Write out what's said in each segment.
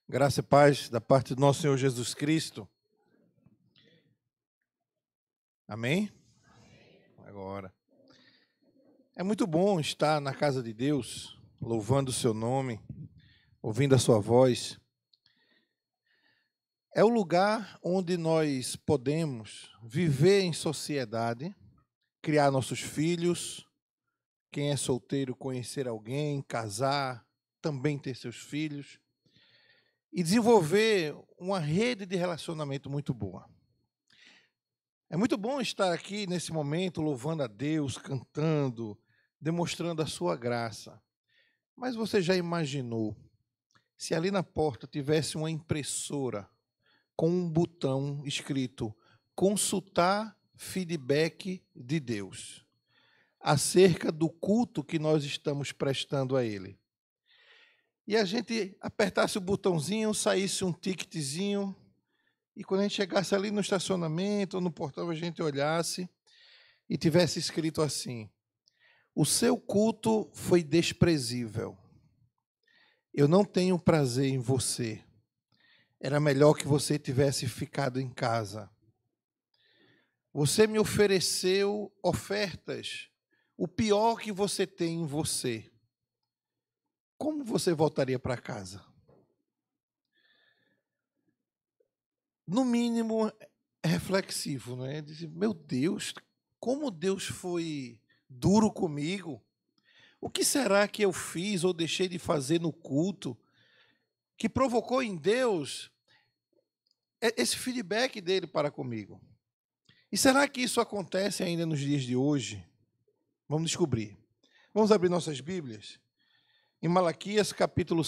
Graça e paz da parte do nosso Senhor Jesus Cristo. Amém? Agora. É muito bom estar na casa de Deus, louvando o seu nome, ouvindo a sua voz. É o lugar onde nós podemos viver em sociedade, criar nossos filhos, quem é solteiro conhecer alguém, casar, também ter seus filhos e desenvolver uma rede de relacionamento muito boa. É muito bom estar aqui nesse momento louvando a Deus, cantando, demonstrando a sua graça. Mas você já imaginou se ali na porta tivesse uma impressora com um botão escrito consultar feedback de Deus acerca do culto que nós estamos prestando a Ele? E a gente apertasse o botãozinho, saísse um ticketzinho, e quando a gente chegasse ali no estacionamento ou no portão, a gente olhasse e tivesse escrito assim: o seu culto foi desprezível. Eu não tenho prazer em você. Era melhor que você tivesse ficado em casa. Você me ofereceu ofertas, o pior que você tem em você. Como você voltaria para casa? No mínimo, é reflexivo, não é? Dizer, meu Deus, como Deus foi duro comigo. O que será que eu fiz ou deixei de fazer no culto que provocou em Deus esse feedback dele para comigo? E será que isso acontece ainda nos dias de hoje? Vamos descobrir. Vamos abrir nossas Bíblias. Em Malaquias, capítulo 1,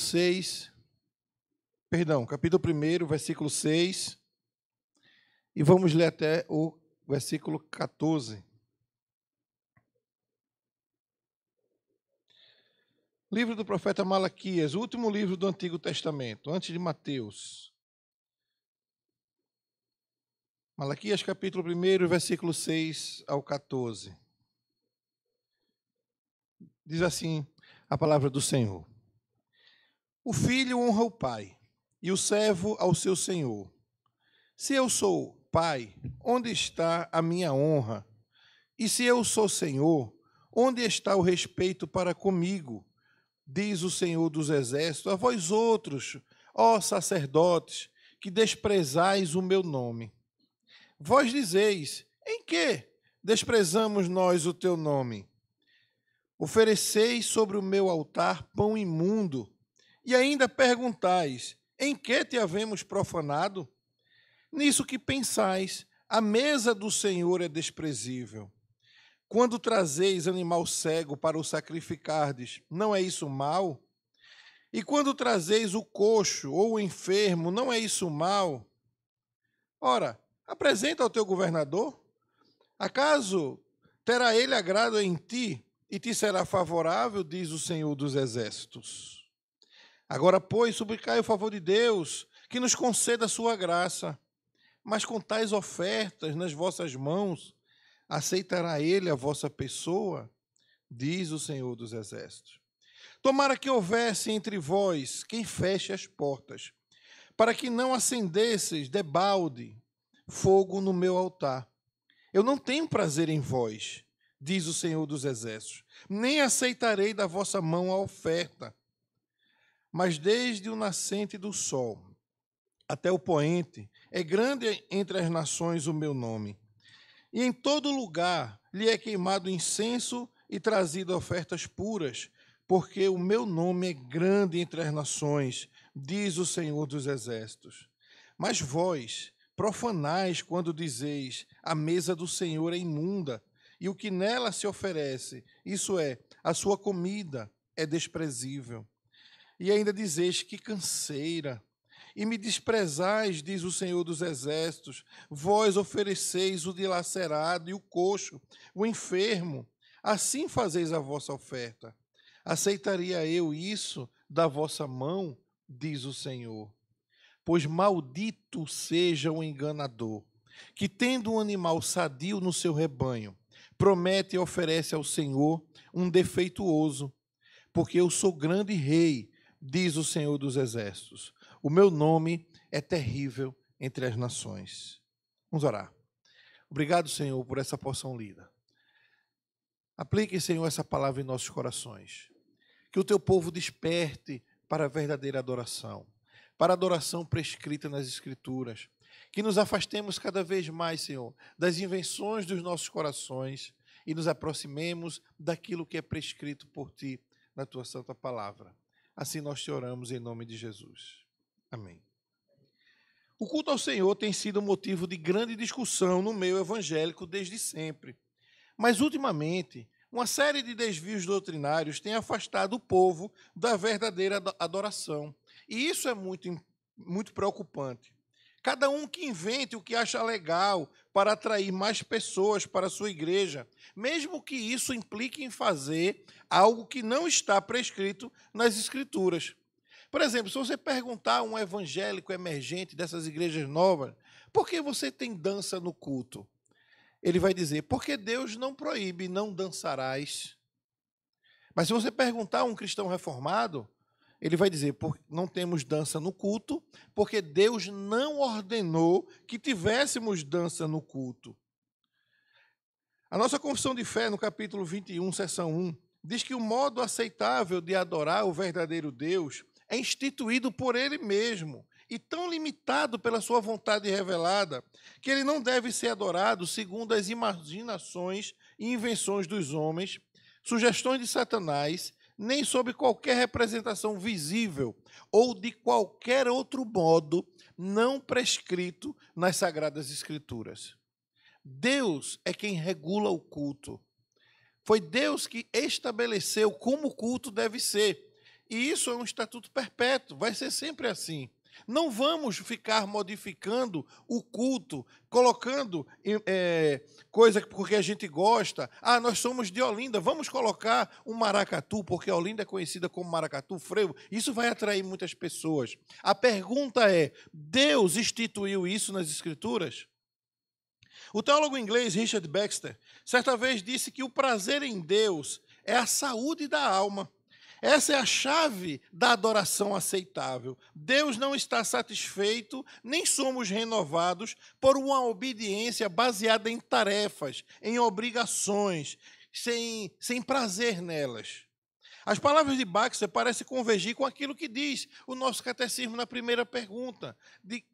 versículo 6. E vamos ler até o versículo 14. Livro do profeta Malaquias, o último livro do Antigo Testamento, antes de Mateus. Malaquias, capítulo 1, versículo 6 ao 14. Diz assim a palavra do Senhor: o filho honra o pai, e o servo ao seu senhor. Se eu sou pai, onde está a minha honra? E se eu sou senhor, onde está o respeito para comigo? Diz o Senhor dos Exércitos, a vós outros, ó sacerdotes, que desprezais o meu nome. Vós dizeis, em que desprezamos nós o teu nome? Ofereceis sobre o meu altar pão imundo, e ainda perguntais, em que te havemos profanado? Nisso que pensais, a mesa do Senhor é desprezível. Quando trazeis animal cego para o sacrificardes, não é isso mal? E quando trazeis o coxo ou o enfermo, não é isso mal? Ora, apresenta ao teu governador. Acaso terá ele agrado em ti e te será favorável, diz o Senhor dos Exércitos. Agora, pois, suplicai o favor de Deus, que nos conceda a sua graça. Mas com tais ofertas nas vossas mãos, aceitará ele a vossa pessoa? Diz o Senhor dos Exércitos. Tomara que houvesse entre vós quem feche as portas, para que não acendesseis debalde fogo no meu altar. Eu não tenho prazer em vós, diz o Senhor dos Exércitos, nem aceitarei da vossa mão a oferta. Mas desde o nascente do sol até o poente, é grande entre as nações o meu nome. E em todo lugar lhe é queimado incenso e trazido ofertas puras, porque o meu nome é grande entre as nações, diz o Senhor dos Exércitos. Mas vós profanais quando dizeis, a mesa do Senhor é imunda, e o que nela se oferece, isso é, a sua comida, é desprezível. E ainda dizeis, que canseira! E me desprezais, diz o Senhor dos Exércitos, vós ofereceis o dilacerado e o coxo, o enfermo, assim fazeis a vossa oferta. Aceitaria eu isso da vossa mão, diz o Senhor. Pois maldito seja o enganador, que tendo um animal sadio no seu rebanho, promete e oferece ao Senhor um defeituoso, porque eu sou grande rei, diz o Senhor dos Exércitos. O meu nome é terrível entre as nações. Vamos orar. Obrigado, Senhor, por essa porção lida. Aplique, Senhor, essa palavra em nossos corações. Que o teu povo desperte para a verdadeira adoração, para a adoração prescrita nas Escrituras. Que nos afastemos cada vez mais, Senhor, das invenções dos nossos corações e nos aproximemos daquilo que é prescrito por Ti na Tua Santa Palavra. Assim nós te oramos em nome de Jesus. Amém. O culto ao Senhor tem sido motivo de grande discussão no meio evangélico desde sempre. Mas, ultimamente, uma série de desvios doutrinários tem afastado o povo da verdadeira adoração. E isso é muito preocupante. Cada um que invente o que acha legal para atrair mais pessoas para a sua igreja, mesmo que isso implique em fazer algo que não está prescrito nas Escrituras. Por exemplo, se você perguntar a um evangélico emergente dessas igrejas novas, por que você tem dança no culto? Ele vai dizer, porque Deus não proíbe, não dançarás. Mas se você perguntar a um cristão reformado, ele vai dizer, não temos dança no culto, porque Deus não ordenou que tivéssemos dança no culto. A nossa confissão de fé, no capítulo 21, seção 1, diz que o modo aceitável de adorar o verdadeiro Deus é instituído por Ele mesmo e tão limitado pela sua vontade revelada que Ele não deve ser adorado segundo as imaginações e invenções dos homens, sugestões de Satanás, nem sob qualquer representação visível ou de qualquer outro modo não prescrito nas Sagradas Escrituras. Deus é quem regula o culto. Foi Deus que estabeleceu como o culto deve ser. E isso é um estatuto perpétuo, vai ser sempre assim. Não vamos ficar modificando o culto, colocando coisa porque a gente gosta. Ah, nós somos de Olinda, vamos colocar um maracatu, porque Olinda é conhecida como maracatu, frevo. Isso vai atrair muitas pessoas. A pergunta é, Deus instituiu isso nas Escrituras? O teólogo inglês Richard Baxter, certa vez disse que o prazer em Deus é a saúde da alma. Essa é a chave da adoração aceitável. Deus não está satisfeito, nem somos renovados por uma obediência baseada em tarefas, em obrigações, sem prazer nelas. As palavras de Baxter parecem convergir com aquilo que diz o nosso catecismo na primeira pergunta,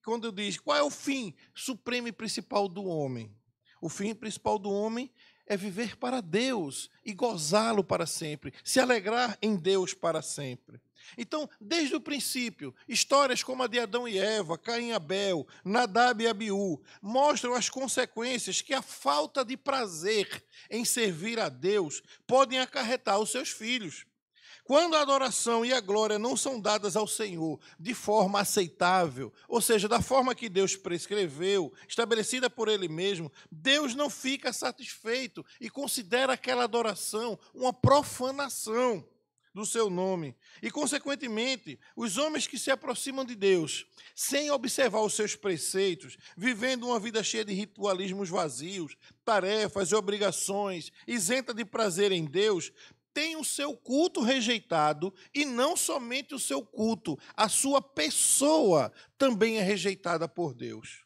quando diz, qual é o fim supremo e principal do homem? O fim principal do homem é viver para Deus e gozá-lo para sempre, se alegrar em Deus para sempre. Então, desde o princípio, histórias como a de Adão e Eva, Caim e Abel, Nadab e Abiú, mostram as consequências que a falta de prazer em servir a Deus podem acarretar aos seus filhos. Quando a adoração e a glória não são dadas ao Senhor de forma aceitável, ou seja, da forma que Deus prescreveu, estabelecida por Ele mesmo, Deus não fica satisfeito e considera aquela adoração uma profanação do seu nome. E, consequentemente, os homens que se aproximam de Deus, sem observar os seus preceitos, vivendo uma vida cheia de ritualismos vazios, tarefas e obrigações, isenta de prazer em Deus, tem o seu culto rejeitado, e não somente o seu culto, a sua pessoa também é rejeitada por Deus.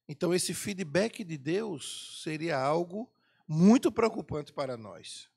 Então, esse feedback de Deus seria algo muito preocupante para nós.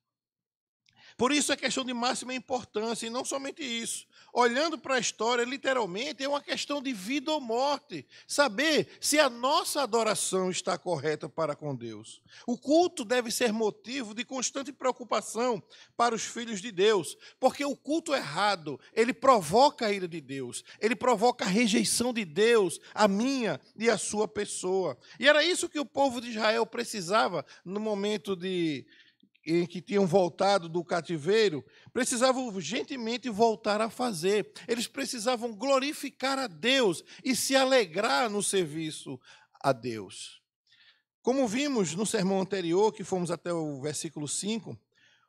Por isso é questão de máxima importância, e não somente isso. Olhando para a história, literalmente, é uma questão de vida ou morte. Saber se a nossa adoração está correta para com Deus. O culto deve ser motivo de constante preocupação para os filhos de Deus, porque o culto errado, ele provoca a ira de Deus, ele provoca a rejeição de Deus, a minha e a sua pessoa. E era isso que o povo de Israel precisava no momento em que tinham voltado do cativeiro, precisavam urgentemente voltar a fazer. Eles precisavam glorificar a Deus e se alegrar no serviço a Deus. Como vimos no sermão anterior, que fomos até o versículo 5,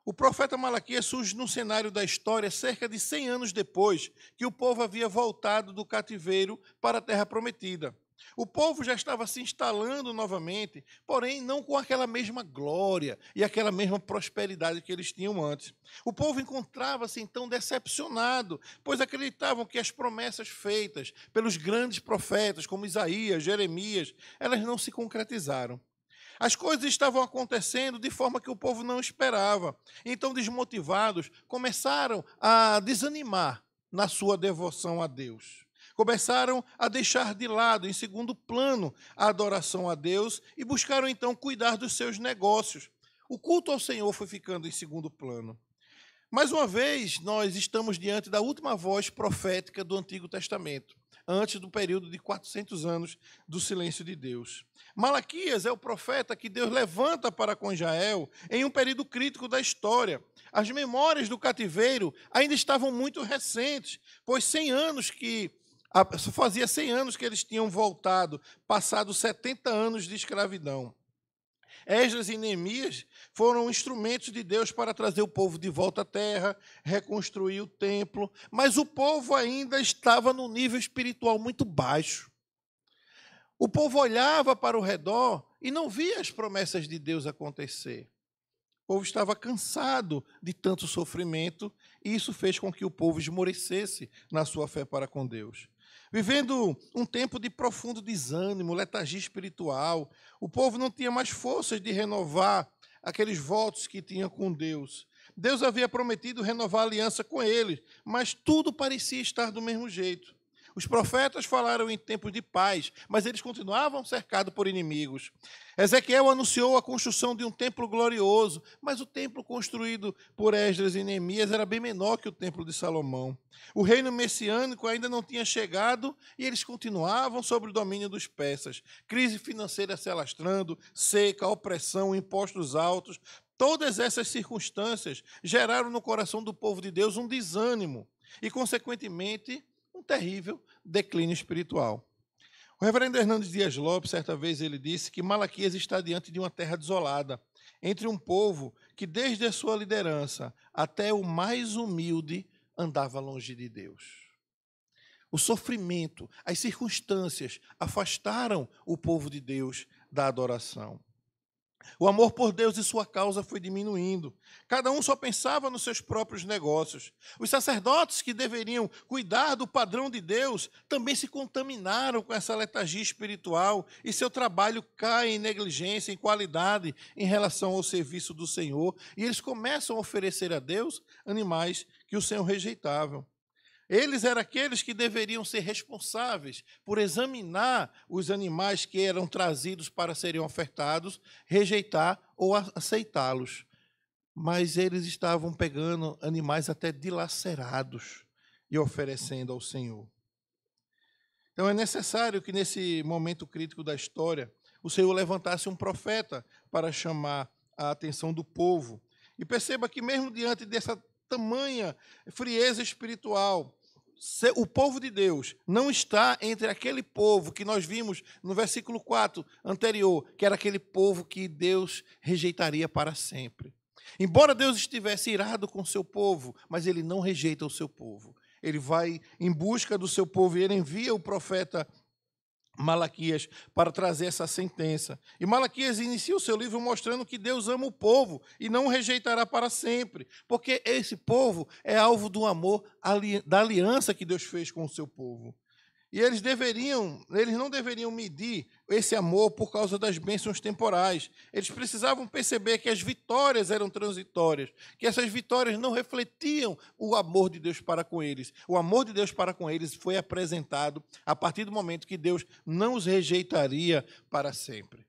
o profeta Malaquias surge no cenário da história cerca de 100 anos depois que o povo havia voltado do cativeiro para a terra prometida. O povo já estava se instalando novamente, porém não com aquela mesma glória e aquela mesma prosperidade que eles tinham antes. O povo encontrava-se então decepcionado, pois acreditavam que as promessas feitas pelos grandes profetas, como Isaías, Jeremias, elas não se concretizaram. As coisas estavam acontecendo de forma que o povo não esperava. Então, desmotivados, começaram a desanimar na sua devoção a Deus. Começaram a deixar de lado, em segundo plano, a adoração a Deus e buscaram então cuidar dos seus negócios. O culto ao Senhor foi ficando em segundo plano. Mais uma vez, nós estamos diante da última voz profética do Antigo Testamento, antes do período de 400 anos do silêncio de Deus. Malaquias é o profeta que Deus levanta para com Israel em um período crítico da história. As memórias do cativeiro ainda estavam muito recentes, pois fazia 100 anos que eles tinham voltado, passados 70 anos de escravidão. Esdras e Neemias foram instrumentos de Deus para trazer o povo de volta à terra, reconstruir o templo, mas o povo ainda estava num nível espiritual muito baixo. O povo olhava para o redor e não via as promessas de Deus acontecer. O povo estava cansado de tanto sofrimento e isso fez com que o povo esmorecesse na sua fé para com Deus. Vivendo um tempo de profundo desânimo, letargia espiritual, o povo não tinha mais forças de renovar aqueles votos que tinha com Deus. Deus havia prometido renovar a aliança com eles, mas tudo parecia estar do mesmo jeito. Os profetas falaram em tempos de paz, mas eles continuavam cercados por inimigos. Ezequiel anunciou a construção de um templo glorioso, mas o templo construído por Esdras e Neemias era bem menor que o templo de Salomão. O reino messiânico ainda não tinha chegado e eles continuavam sob o domínio dos persas. Crise financeira se alastrando, seca, opressão, impostos altos. Todas essas circunstâncias geraram no coração do povo de Deus um desânimo e, consequentemente, um terrível declínio espiritual. O reverendo Hernandes Dias Lopes, certa vez, ele disse que Malaquias está diante de uma terra desolada, entre um povo que, desde a sua liderança até o mais humilde, andava longe de Deus. O sofrimento, as circunstâncias afastaram o povo de Deus da adoração. O amor por Deus e sua causa foi diminuindo. Cada um só pensava nos seus próprios negócios. Os sacerdotes que deveriam cuidar do padrão de Deus também se contaminaram com essa letargia espiritual e seu trabalho cai em negligência, em qualidade em relação ao serviço do Senhor. E eles começam a oferecer a Deus animais que o Senhor rejeitava. Eles eram aqueles que deveriam ser responsáveis por examinar os animais que eram trazidos para serem ofertados, rejeitar ou aceitá-los. Mas eles estavam pegando animais até dilacerados e oferecendo ao Senhor. Então é necessário que nesse momento crítico da história, o Senhor levantasse um profeta para chamar a atenção do povo. E perceba que mesmo diante dessa tamanha frieza espiritual, o povo de Deus não está entre aquele povo que nós vimos no versículo 4 anterior, que era aquele povo que Deus rejeitaria para sempre. Embora Deus estivesse irado com o seu povo, mas ele não rejeita o seu povo. Ele vai em busca do seu povo e ele envia o profeta Malaquias para trazer essa sentença. E Malaquias inicia o seu livro mostrando que Deus ama o povo e não o rejeitará para sempre, porque esse povo é alvo do amor, da aliança que Deus fez com o seu povo. E eles não deveriam medir esse amor por causa das bênçãos temporais. Eles precisavam perceber que as vitórias eram transitórias, que essas vitórias não refletiam o amor de Deus para com eles. O amor de Deus para com eles foi apresentado a partir do momento que Deus não os rejeitaria para sempre.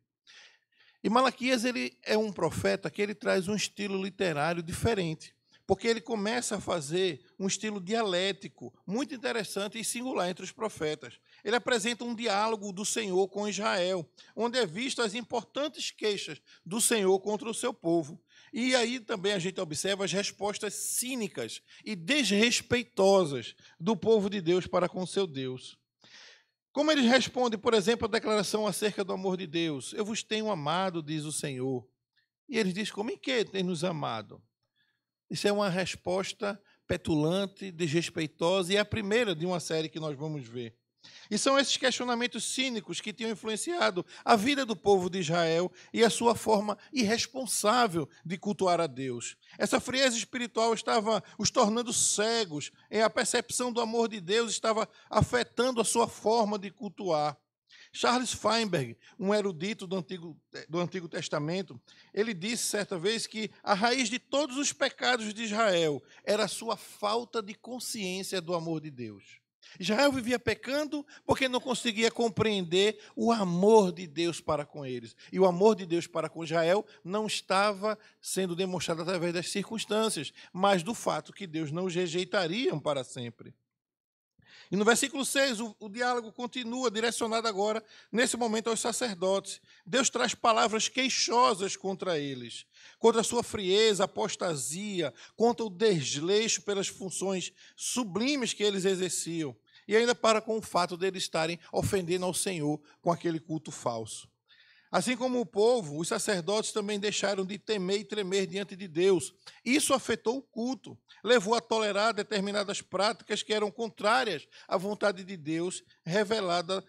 E Malaquias ele é um profeta que ele traz um estilo literário diferente, porque ele começa a fazer um estilo dialético muito interessante e singular entre os profetas. Ele apresenta um diálogo do Senhor com Israel, onde é visto as importantes queixas do Senhor contra o seu povo. E aí também a gente observa as respostas cínicas e desrespeitosas do povo de Deus para com seu Deus. Como eles respondem, por exemplo, a declaração acerca do amor de Deus? Eu vos tenho amado, diz o Senhor. E eles dizem, como em que tem nos amado? Isso é uma resposta petulante, desrespeitosa, e é a primeira de uma série que nós vamos ver. E são esses questionamentos cínicos que tinham influenciado a vida do povo de Israel e a sua forma irresponsável de cultuar a Deus. Essa frieza espiritual estava os tornando cegos, e a percepção do amor de Deus estava afetando a sua forma de cultuar. Charles Feinberg, um erudito do Antigo Testamento, ele disse certa vez que a raiz de todos os pecados de Israel era a sua falta de consciência do amor de Deus. Israel vivia pecando porque não conseguia compreender o amor de Deus para com eles. E o amor de Deus para com Israel não estava sendo demonstrado através das circunstâncias, mas do fato que Deus não os rejeitaria para sempre. E no versículo 6, o diálogo continua, direcionado agora, nesse momento, aos sacerdotes. Deus traz palavras queixosas contra eles, contra a sua frieza, apostasia, contra o desleixo pelas funções sublimes que eles exerciam, e ainda para com o fato de eles estarem ofendendo ao Senhor com aquele culto falso. Assim como o povo, os sacerdotes também deixaram de temer e tremer diante de Deus. Isso afetou o culto, levou a tolerar determinadas práticas que eram contrárias à vontade de Deus, revelada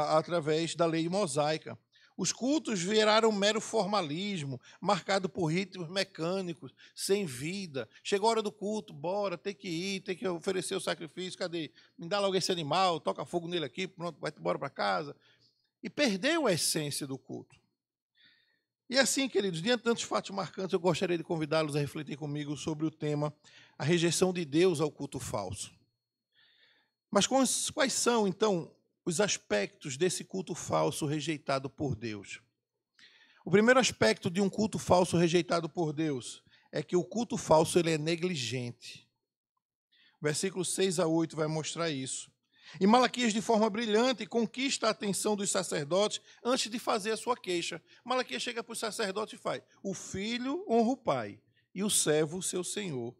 através da lei mosaica. Os cultos viraram um mero formalismo, marcado por ritmos mecânicos, sem vida. Chegou a hora do culto, bora, tem que ir, tem que oferecer o sacrifício, cadê? Me dá logo esse animal, toca fogo nele aqui, pronto, vai embora para casa. E perdeu a essência do culto. E assim, queridos, diante de tantos fatos marcantes, eu gostaria de convidá-los a refletir comigo sobre o tema a rejeição de Deus ao culto falso. Mas quais são, então, os aspectos desse culto falso rejeitado por Deus? O primeiro aspecto de um culto falso rejeitado por Deus é que o culto falso ele é negligente. Versículos 6 a 8 vai mostrar isso. E Malaquias, de forma brilhante, conquista a atenção dos sacerdotes antes de fazer a sua queixa. Malaquias chega para os sacerdotes e faz: o filho honra o pai, e o servo o seu senhor.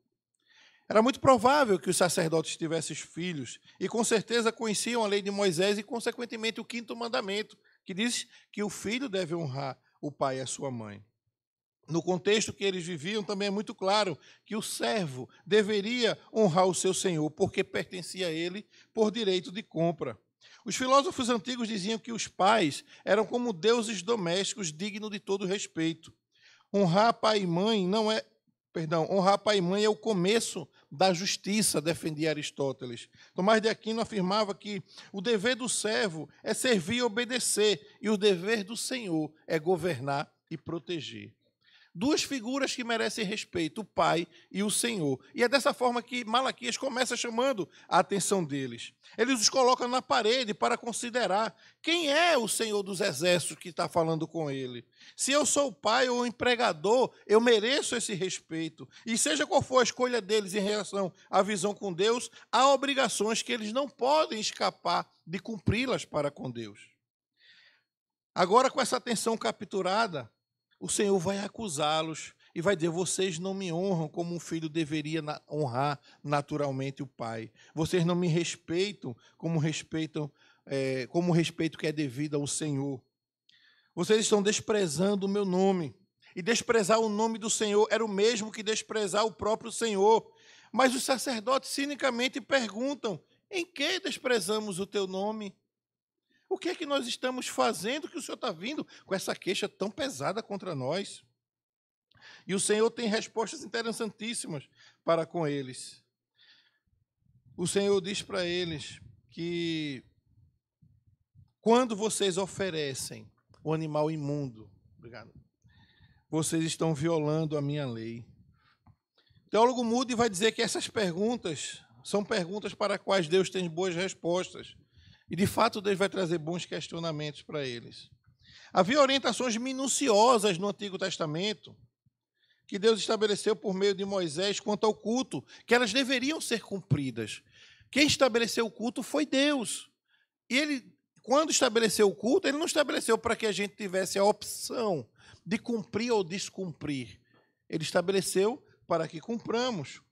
Era muito provável que os sacerdotes tivessem filhos, e com certeza conheciam a lei de Moisés e, consequentemente, o 5º mandamento, que diz que o filho deve honrar o pai e a sua mãe. No contexto que eles viviam, também é muito claro que o servo deveria honrar o seu senhor, porque pertencia a ele por direito de compra. Os filósofos antigos diziam que os pais eram como deuses domésticos dignos de todo respeito. Honrar pai e mãe é o começo da justiça, defendia Aristóteles. Tomás de Aquino afirmava que o dever do servo é servir e obedecer, e o dever do senhor é governar e proteger. Duas figuras que merecem respeito, o Pai e o Senhor. E é dessa forma que Malaquias começa chamando a atenção deles. Ele os coloca na parede para considerar quem é o Senhor dos Exércitos que está falando com ele. Se eu sou o pai ou o empregador, eu mereço esse respeito. E seja qual for a escolha deles em relação à visão com Deus, há obrigações que eles não podem escapar de cumpri-las para com Deus. Agora, com essa atenção capturada, o Senhor vai acusá-los e vai dizer: vocês não me honram como um filho deveria honrar naturalmente o pai. Vocês não me respeitam como o respeito que é devido ao Senhor. Vocês estão desprezando o meu nome. E desprezar o nome do Senhor era o mesmo que desprezar o próprio Senhor. Mas os sacerdotes cinicamente perguntam: em que desprezamos o teu nome? O que é que nós estamos fazendo que o Senhor está vindo com essa queixa tão pesada contra nós? E o Senhor tem respostas interessantíssimas para com eles. O Senhor diz para eles que quando vocês oferecem o animal imundo, vocês estão violando a minha lei. O teólogo Moody vai dizer que essas perguntas são perguntas para as quais Deus tem boas respostas. E, de fato, Deus vai trazer bons questionamentos para eles. Havia orientações minuciosas no Antigo Testamento que Deus estabeleceu por meio de Moisés quanto ao culto, que elas deveriam ser cumpridas. Quem estabeleceu o culto foi Deus. E ele, quando estabeleceu o culto, ele não estabeleceu para que a gente tivesse a opção de cumprir ou descumprir. Ele estabeleceu para que cumpramos.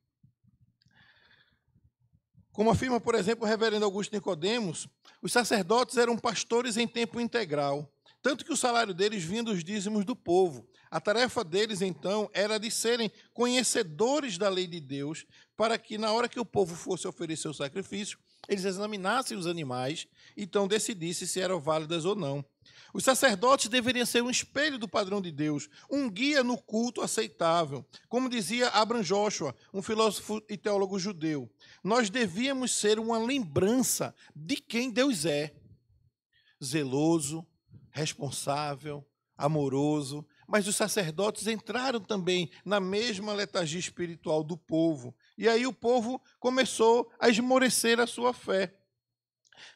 Como afirma, por exemplo, o reverendo Augusto Nicodemos, os sacerdotes eram pastores em tempo integral, tanto que o salário deles vinha dos dízimos do povo. A tarefa deles, então, era de serem conhecedores da lei de Deus, para que, na hora que o povo fosse oferecer o sacrifício, eles examinassem os animais e então decidissem se eram válidas ou não. Os sacerdotes deveriam ser um espelho do padrão de Deus, um guia no culto aceitável. Como dizia Abraham Joshua, um filósofo e teólogo judeu, nós devíamos ser uma lembrança de quem Deus é. Zeloso, responsável, amoroso. Mas os sacerdotes entraram também na mesma letargia espiritual do povo. E aí o povo começou a esmorecer a sua fé.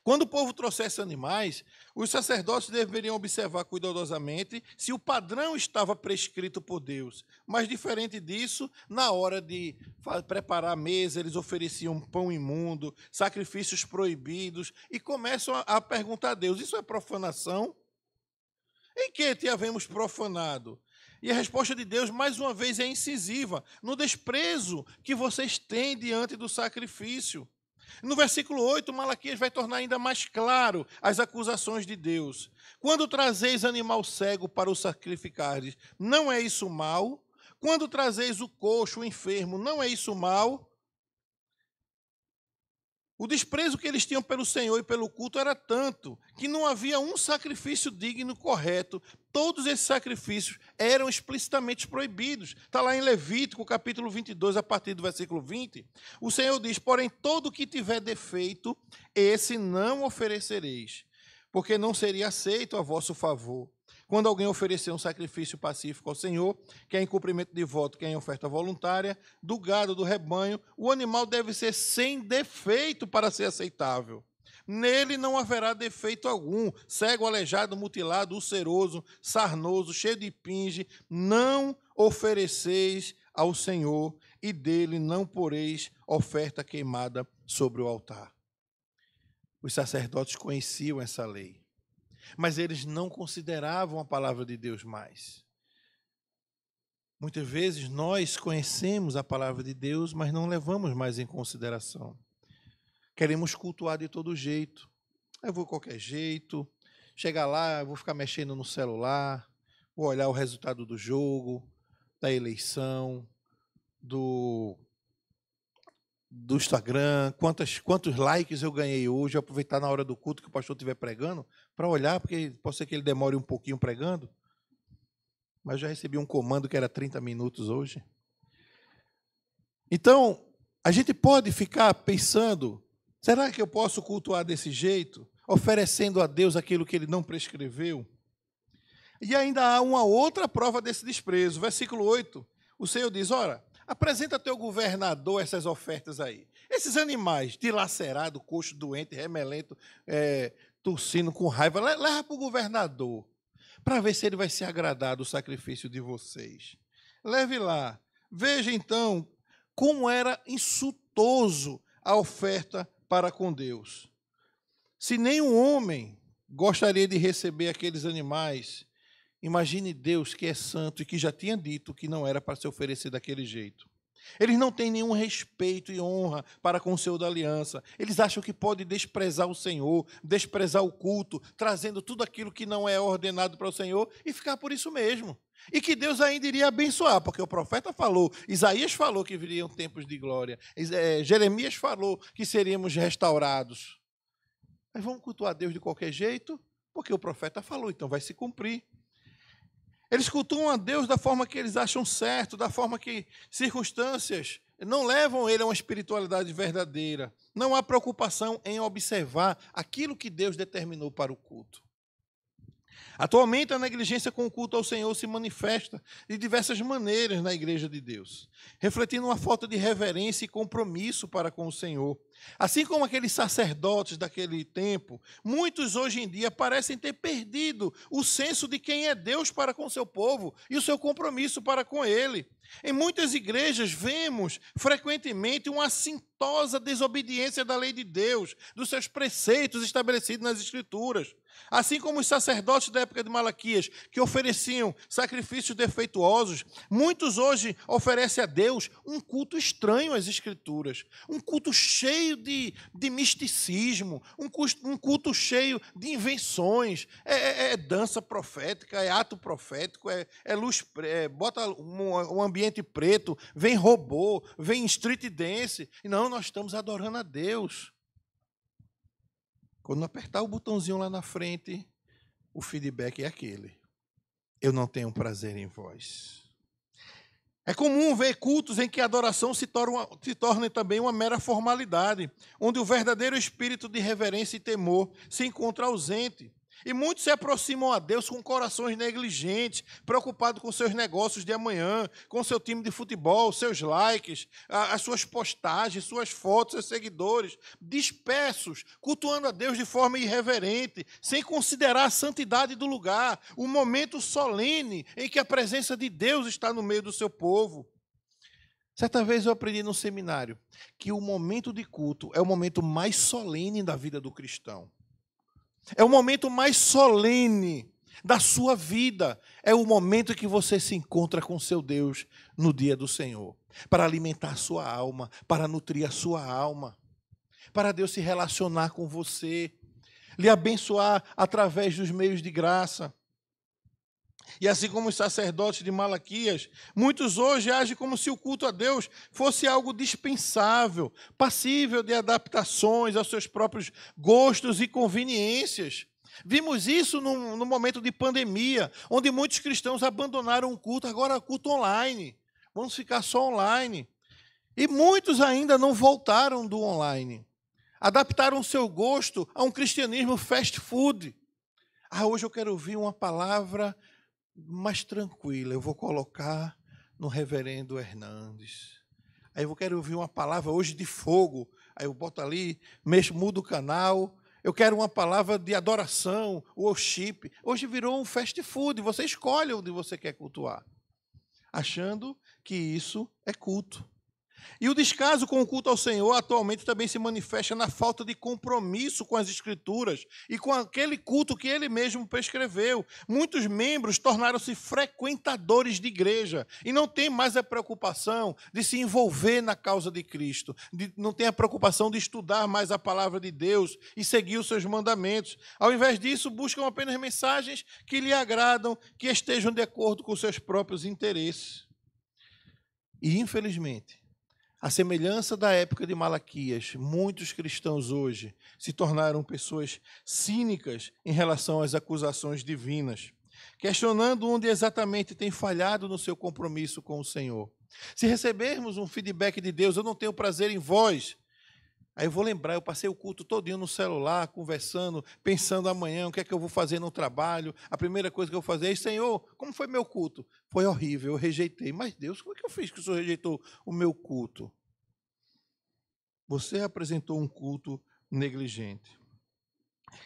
Quando o povo trouxesse animais, os sacerdotes deveriam observar cuidadosamente se o padrão estava prescrito por Deus. Mas, diferente disso, na hora de preparar a mesa, eles ofereciam pão imundo, sacrifícios proibidos, e começam a perguntar a Deus: isso é profanação? Em que te havemos profanado? E a resposta de Deus, mais uma vez, é incisiva, no desprezo que vocês têm diante do sacrifício. No versículo 8, Malaquias vai tornar ainda mais claro as acusações de Deus. Quando trazeis animal cego para o sacrificardes, não é isso mal? Quando trazeis o coxo, o enfermo, não é isso mal? O desprezo que eles tinham pelo Senhor e pelo culto era tanto que não havia um sacrifício digno correto. Todos esses sacrifícios eram explicitamente proibidos. Está lá em Levítico, capítulo 22, a partir do versículo 20. O Senhor diz: porém, todo o que tiver defeito, esse não oferecereis, porque não seria aceito a vosso favor. Quando alguém oferecer um sacrifício pacífico ao Senhor, quer em cumprimento de voto, quer em oferta voluntária, do gado, do rebanho, o animal deve ser sem defeito para ser aceitável. Nele não haverá defeito algum, cego, aleijado, mutilado, ulceroso, sarnoso, cheio de pinge, não ofereceis ao Senhor, e dele não poreis oferta queimada sobre o altar. Os sacerdotes conheciam essa lei, mas eles não consideravam a palavra de Deus mais. Muitas vezes nós conhecemos a palavra de Deus, mas não levamos mais em consideração. Queremos cultuar de todo jeito. Eu vou de qualquer jeito, chegar lá, eu vou ficar mexendo no celular, vou olhar o resultado do jogo, da eleição, do Instagram, quantos likes eu ganhei hoje, aproveitar na hora do culto que o pastor estiver pregando, para olhar, porque pode ser que ele demore um pouquinho pregando, mas já recebi um comando que era 30 minutos hoje. Então, a gente pode ficar pensando, será que eu posso cultuar desse jeito, oferecendo a Deus aquilo que ele não prescreveu? E ainda há uma outra prova desse desprezo. Versículo 8, o Senhor diz: ora, apresenta teu governador essas ofertas aí. Esses animais, dilacerado, coxo, doente, remelento, tossindo, com raiva, leva para o governador, para ver se ele vai se agradar do sacrifício de vocês. Leve lá. Veja, então, como era insultoso a oferta para com Deus. Se nenhum homem gostaria de receber aqueles animais, imagine Deus, que é santo e que já tinha dito que não era para se oferecer daquele jeito. Eles não têm nenhum respeito e honra para com o Senhor da aliança. Eles acham que pode desprezar o Senhor, desprezar o culto, trazendo tudo aquilo que não é ordenado para o Senhor e ficar por isso mesmo. E que Deus ainda iria abençoar, porque o profeta falou, Isaías falou que viriam tempos de glória, Jeremias falou que seríamos restaurados. Mas vamos cultuar a Deus de qualquer jeito? Porque o profeta falou, então vai se cumprir. Eles cultuam a Deus da forma que eles acham certo, da forma que circunstâncias não levam ele a uma espiritualidade verdadeira. Não há preocupação em observar aquilo que Deus determinou para o culto. Atualmente, a negligência com o culto ao Senhor se manifesta de diversas maneiras na igreja de Deus, refletindo uma falta de reverência e compromisso para com o Senhor. Assim como aqueles sacerdotes daquele tempo, muitos hoje em dia parecem ter perdido o senso de quem é Deus para com o seu povo e o seu compromisso para com ele. Em muitas igrejas vemos frequentemente uma assintosa desobediência da lei de Deus, dos seus preceitos estabelecidos nas Escrituras. Assim como os sacerdotes da época de Malaquias, que ofereciam sacrifícios defeituosos, muitos hoje oferecem a Deus um culto estranho às Escrituras, um culto cheio de misticismo, um culto cheio de invenções, dança profética, é ato profético, é luz, bota um ambiente preto, vem robô, vem street dance. Não, nós estamos adorando a Deus. Quando apertar o botãozinho lá na frente, o feedback é aquele: eu não tenho prazer em vós. É comum ver cultos em que a adoração se torna também uma mera formalidade, onde o verdadeiro espírito de reverência e temor se encontra ausente. E muitos se aproximam a Deus com corações negligentes, preocupados com seus negócios de amanhã, com seu time de futebol, seus likes, as suas postagens, suas fotos, seus seguidores, dispersos, cultuando a Deus de forma irreverente, sem considerar a santidade do lugar, o momento solene em que a presença de Deus está no meio do seu povo. Certa vez eu aprendi no seminário que o momento de culto é o momento mais solene da vida do cristão. É o momento mais solene da sua vida. É o momento em que você se encontra com seu Deus no dia do Senhor, para alimentar a sua alma, para nutrir a sua alma, para Deus se relacionar com você, lhe abençoar através dos meios de graça. E assim como os sacerdotes de Malaquias, muitos hoje agem como se o culto a Deus fosse algo dispensável, passível de adaptações aos seus próprios gostos e conveniências. Vimos isso no momento de pandemia, onde muitos cristãos abandonaram o culto, agora culto online. Vamos ficar só online. E muitos ainda não voltaram do online. Adaptaram o seu gosto a um cristianismo fast food. Hoje eu quero ouvir uma palavra mais tranquila, eu vou colocar no reverendo Hernandes. Aí eu quero ouvir uma palavra hoje de fogo, aí eu boto ali, mudo o canal. Eu quero uma palavra de adoração, worship. Hoje virou um fast food, você escolhe onde você quer cultuar, achando que isso é culto. E o descaso com o culto ao Senhor atualmente também se manifesta na falta de compromisso com as Escrituras e com aquele culto que ele mesmo prescreveu. Muitos membros tornaram-se frequentadores de igreja e não têm mais a preocupação de se envolver na causa de Cristo, não têm a preocupação de estudar mais a palavra de Deus e seguir os seus mandamentos. Ao invés disso, buscam apenas mensagens que lhe agradam, que estejam de acordo com seus próprios interesses. E, infelizmente, à semelhança da época de Malaquias, muitos cristãos hoje se tornaram pessoas cínicas em relação às acusações divinas, questionando onde exatamente tem falhado no seu compromisso com o Senhor. Se recebermos um feedback de Deus, eu não tenho prazer em vós, aí eu vou lembrar, eu passei o culto todinho no celular, conversando, pensando amanhã, o que é que eu vou fazer no trabalho. A primeira coisa que eu vou fazer é: Senhor, como foi meu culto? Foi horrível, eu rejeitei. Mas Deus, como é que eu fiz que o Senhor rejeitou o meu culto? Você apresentou um culto negligente.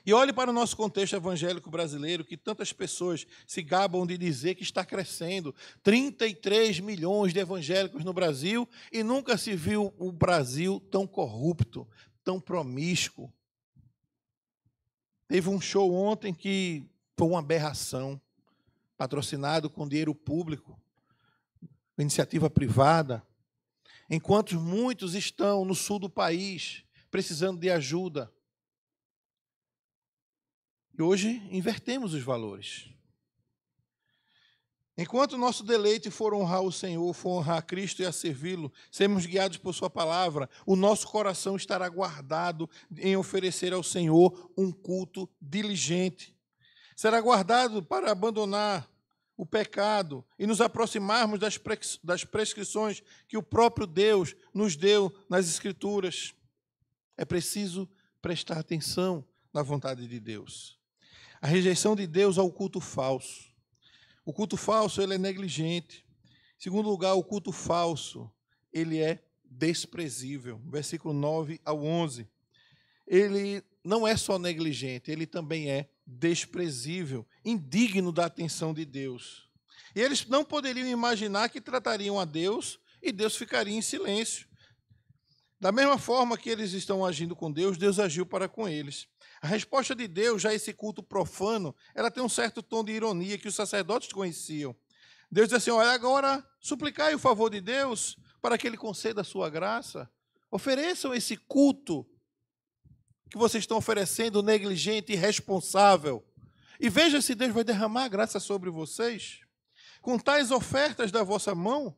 E olhe para o nosso contexto evangélico brasileiro, que tantas pessoas se gabam de dizer que está crescendo. 33 milhões de evangélicos no Brasil, e nunca se viu o Brasil tão corrupto, tão promíscuo. Teve um show ontem que foi uma aberração, patrocinado com dinheiro público, iniciativa privada, enquanto muitos estão no sul do país precisando de ajuda. E hoje invertemos os valores. Enquanto o nosso deleite for honrar o Senhor, for honrar Cristo e a servi-lo, sermos guiados por sua palavra, o nosso coração estará guardado em oferecer ao Senhor um culto diligente. Será guardado para abandonar o pecado e nos aproximarmos das prescrições que o próprio Deus nos deu nas Escrituras. É preciso prestar atenção na vontade de Deus. A rejeição de Deus ao culto falso. O culto falso, ele é negligente. Em segundo lugar, o culto falso, ele é desprezível. Versículo 9 ao 11. Ele não é só negligente, ele também é desprezível, indigno da atenção de Deus. E eles não poderiam imaginar que tratariam a Deus e Deus ficaria em silêncio. Da mesma forma que eles estão agindo com Deus, Deus agiu para com eles. A resposta de Deus, já esse culto profano, ela tem um certo tom de ironia que os sacerdotes conheciam. Deus diz assim: olha, agora suplicai o favor de Deus para que Ele conceda a sua graça. Ofereçam esse culto que vocês estão oferecendo, negligente e irresponsável. E veja se Deus vai derramar a graça sobre vocês. Com tais ofertas da vossa mão,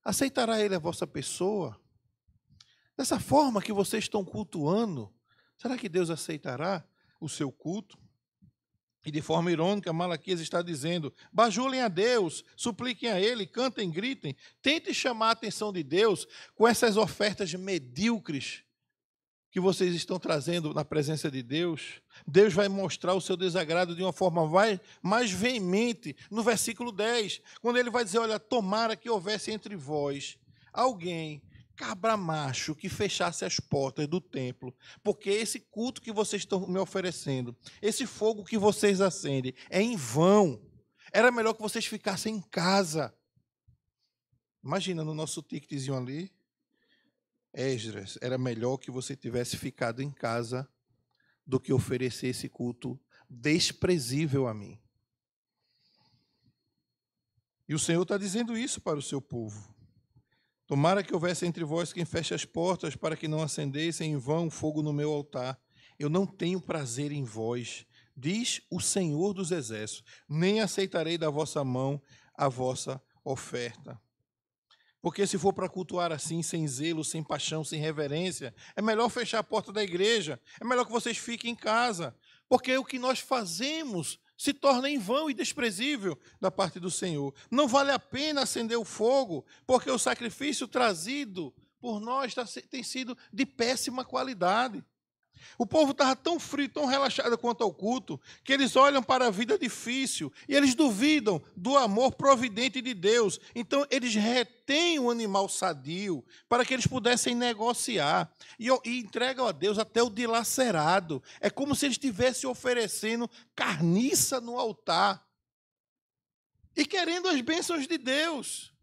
aceitará Ele a vossa pessoa. Dessa forma que vocês estão cultuando, será que Deus aceitará? o seu culto. E de forma irônica, Malaquias está dizendo: bajulem a Deus, supliquem a Ele, cantem, gritem, tentem chamar a atenção de Deus com essas ofertas medíocres que vocês estão trazendo na presença de Deus. Deus vai mostrar o seu desagrado de uma forma mais veemente no versículo 10, quando ele vai dizer: olha, tomara que houvesse entre vós alguém cabra macho que fechasse as portas do templo, porque esse culto que vocês estão me oferecendo, esse fogo que vocês acendem, é em vão. Era melhor que vocês ficassem em casa. Imagina, no nosso ticketzinho ali, Esdras, era melhor que você tivesse ficado em casa do que oferecer esse culto desprezível a mim. E o Senhor está dizendo isso para o seu povo. Tomara que houvesse entre vós quem feche as portas para que não acendessem em vão fogo no meu altar. Eu não tenho prazer em vós, diz o Senhor dos Exércitos, nem aceitarei da vossa mão a vossa oferta. Porque se for para cultuar assim, sem zelo, sem paixão, sem reverência, é melhor fechar a porta da igreja, é melhor que vocês fiquem em casa, porque o que nós fazemos se torna em vão e desprezível da parte do Senhor. Não vale a pena acender o fogo, porque o sacrifício trazido por nós tem sido de péssima qualidade. O povo estava tão frio, tão relaxado quanto ao culto, que eles olham para a vida difícil e eles duvidam do amor providente de Deus. Então, eles retêm o animal sadio para que eles pudessem negociar e entregam a Deus até o dilacerado. É como se eles estivessem oferecendo carniça no altar e querendo as bênçãos de Deus.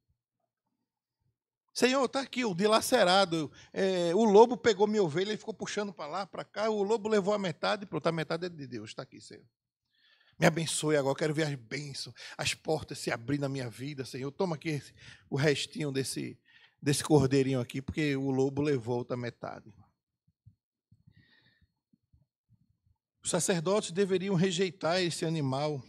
Senhor, está aqui o dilacerado, o lobo pegou minha ovelha e ficou puxando para lá, para cá, o lobo levou a metade, pronto, a metade é de Deus, está aqui, Senhor. Me abençoe agora, quero ver as bênçãos, as portas se abrir na minha vida, Senhor. Toma aqui o restinho desse cordeirinho aqui, porque o lobo levou outra metade. Os sacerdotes deveriam rejeitar esse animal,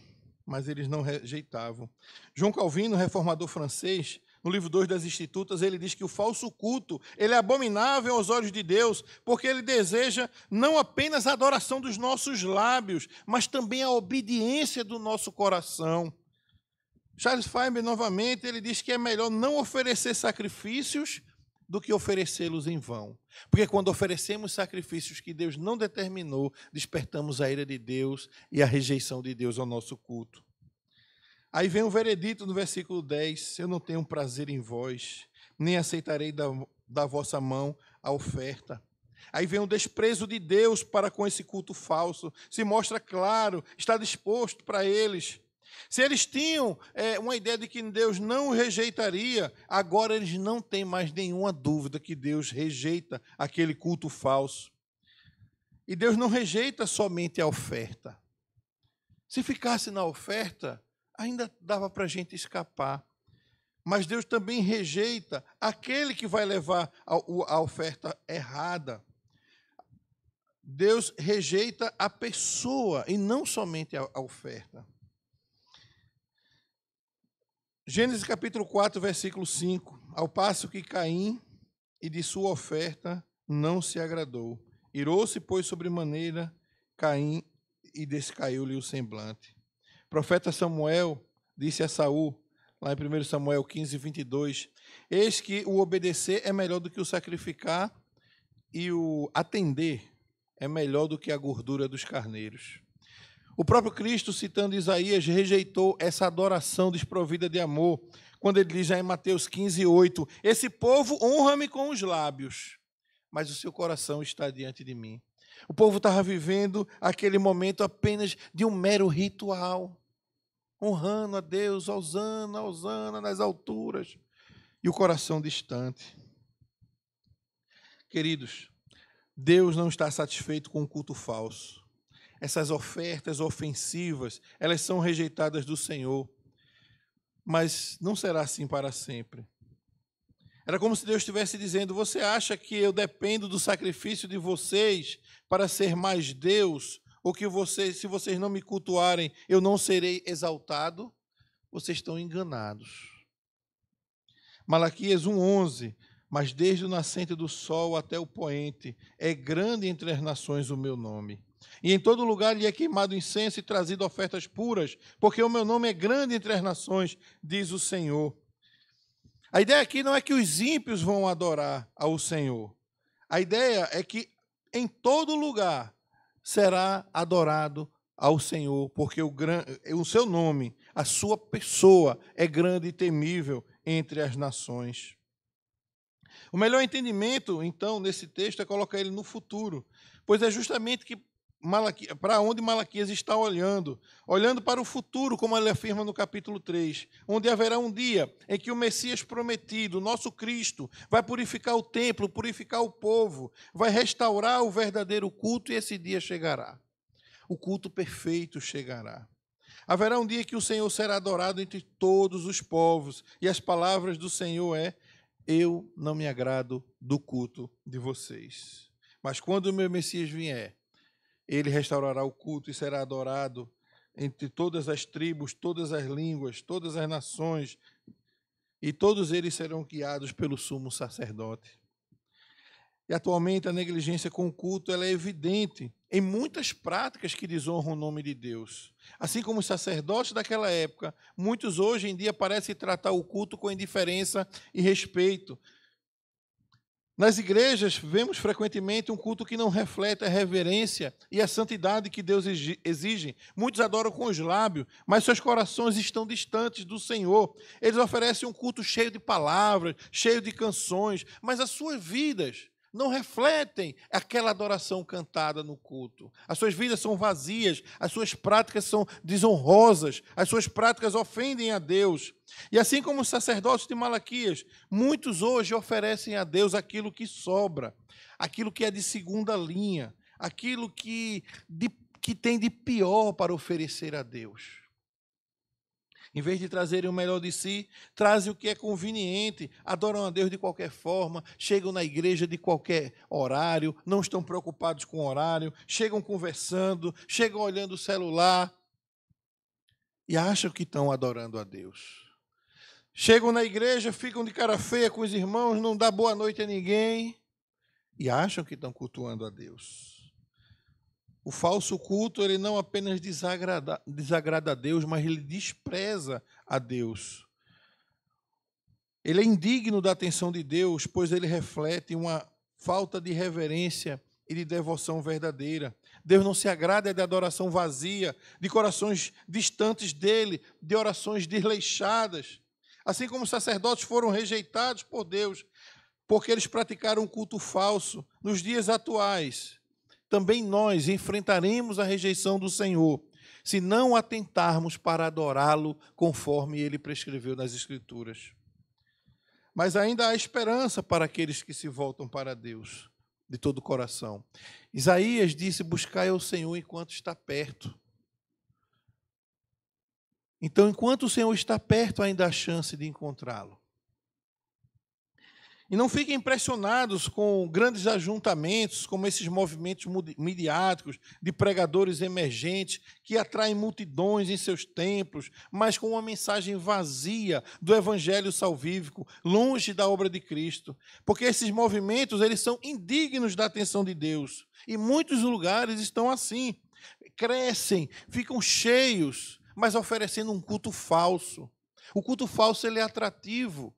mas eles não rejeitavam. João Calvino, reformador francês, no livro 2 das Institutas, ele diz que o falso culto ele é abominável aos olhos de Deus, porque ele deseja não apenas a adoração dos nossos lábios, mas também a obediência do nosso coração. Charles Fiber, novamente, ele diz que é melhor não oferecer sacrifícios do que oferecê-los em vão. Porque quando oferecemos sacrifícios que Deus não determinou, despertamos a ira de Deus e a rejeição de Deus ao nosso culto. Aí vem o veredito no versículo 10, eu não tenho prazer em vós, nem aceitarei da vossa mão a oferta. Aí vem o desprezo de Deus para com esse culto falso, se mostra claro, está disposto para eles. Se eles tinham uma ideia de que Deus não rejeitaria, agora eles não têm mais nenhuma dúvida que Deus rejeita aquele culto falso. E Deus não rejeita somente a oferta. Se ficasse na oferta, ainda dava para a gente escapar. Mas Deus também rejeita aquele que vai levar a oferta errada. Deus rejeita a pessoa e não somente a oferta. Gênesis capítulo 4, versículo 5. Ao passo que Caim e de sua oferta não se agradou. Irou-se, pois, sobremaneira Caim e descaiu-lhe o semblante. O profeta Samuel disse a Saul, lá em 1 Samuel 15, 22, eis que o obedecer é melhor do que o sacrificar e o atender é melhor do que a gordura dos carneiros. O próprio Cristo, citando Isaías, rejeitou essa adoração desprovida de amor, quando ele diz já em Mateus 15, 8, esse povo honra-me com os lábios, mas o seu coração está diante de mim. O povo estava vivendo aquele momento apenas de um mero ritual, honrando a Deus, Hosana, Hosana nas alturas, e o coração distante. Queridos, Deus não está satisfeito com o culto falso. Essas ofertas ofensivas, elas são rejeitadas do Senhor, mas não será assim para sempre. Era como se Deus estivesse dizendo, você acha que eu dependo do sacrifício de vocês para ser mais Deus? Ou que se vocês não me cultuarem, eu não serei exaltado? Vocês estão enganados. Malaquias 1:11, mas desde o nascente do sol até o poente, é grande entre as nações o meu nome. E em todo lugar lhe é queimado incenso e trazido ofertas puras, porque o meu nome é grande entre as nações, diz o Senhor. A ideia aqui não é que os ímpios vão adorar ao Senhor. A ideia é que em todo lugar será adorado ao Senhor, porque o seu nome, a sua pessoa é grande e temível entre as nações. O melhor entendimento, então, nesse texto é colocar ele no futuro, pois é justamente que para onde Malaquias está olhando para o futuro, como ele afirma no capítulo 3, onde haverá um dia em que o Messias prometido, nosso Cristo, vai purificar o templo, purificar o povo, vai restaurar o verdadeiro culto e esse dia chegará. O culto perfeito chegará. Haverá um dia que o Senhor será adorado entre todos os povos, e as palavras do Senhor eu não me agrado do culto de vocês. Mas quando o meu Messias vier, ele restaurará o culto e será adorado entre todas as tribos, todas as línguas, todas as nações, e todos eles serão guiados pelo sumo sacerdote. E atualmente a negligência com o culto ela é evidente em muitas práticas que desonram o nome de Deus. Assim como os sacerdotes daquela época, muitos hoje em dia parecem tratar o culto com indiferença e respeito. Nas igrejas, vemos frequentemente um culto que não reflete a reverência e a santidade que Deus exige. Muitos adoram com os lábios, mas seus corações estão distantes do Senhor. Eles oferecem um culto cheio de palavras, cheio de canções, mas as suas vidas não refletem aquela adoração cantada no culto. As suas vidas são vazias, as suas práticas são desonrosas, as suas práticas ofendem a Deus. E assim como os sacerdotes de Malaquias, muitos hoje oferecem a Deus aquilo que sobra, aquilo que é de segunda linha, aquilo que tem de pior para oferecer a Deus. Em vez de trazerem o melhor de si, trazem o que é conveniente, adoram a Deus de qualquer forma, chegam na igreja de qualquer horário, não estão preocupados com o horário, chegam conversando, chegam olhando o celular e acham que estão adorando a Deus. Chegam na igreja, ficam de cara feia com os irmãos, não dão boa noite a ninguém e acham que estão cultuando a Deus. O falso culto, ele não apenas desagrada a Deus, mas ele despreza a Deus. Ele é indigno da atenção de Deus, pois ele reflete uma falta de reverência e de devoção verdadeira. Deus não se agrada de adoração vazia, de corações distantes dele, de orações desleixadas. Assim como os sacerdotes foram rejeitados por Deus, porque eles praticaram um culto falso, nos dias atuais, também nós enfrentaremos a rejeição do Senhor, se não atentarmos para adorá-lo conforme ele prescreveu nas Escrituras. Mas ainda há esperança para aqueles que se voltam para Deus de todo o coração. Isaías disse: buscai ao Senhor enquanto está perto. Então, enquanto o Senhor está perto, ainda há chance de encontrá-lo. E não fiquem impressionados com grandes ajuntamentos, como esses movimentos midiáticos de pregadores emergentes que atraem multidões em seus templos, mas com uma mensagem vazia do evangelho salvífico, longe da obra de Cristo. Porque esses movimentos, eles são indignos da atenção de Deus. E muitos lugares estão assim. Crescem, ficam cheios, mas oferecendo um culto falso. O culto falso ele é atrativo,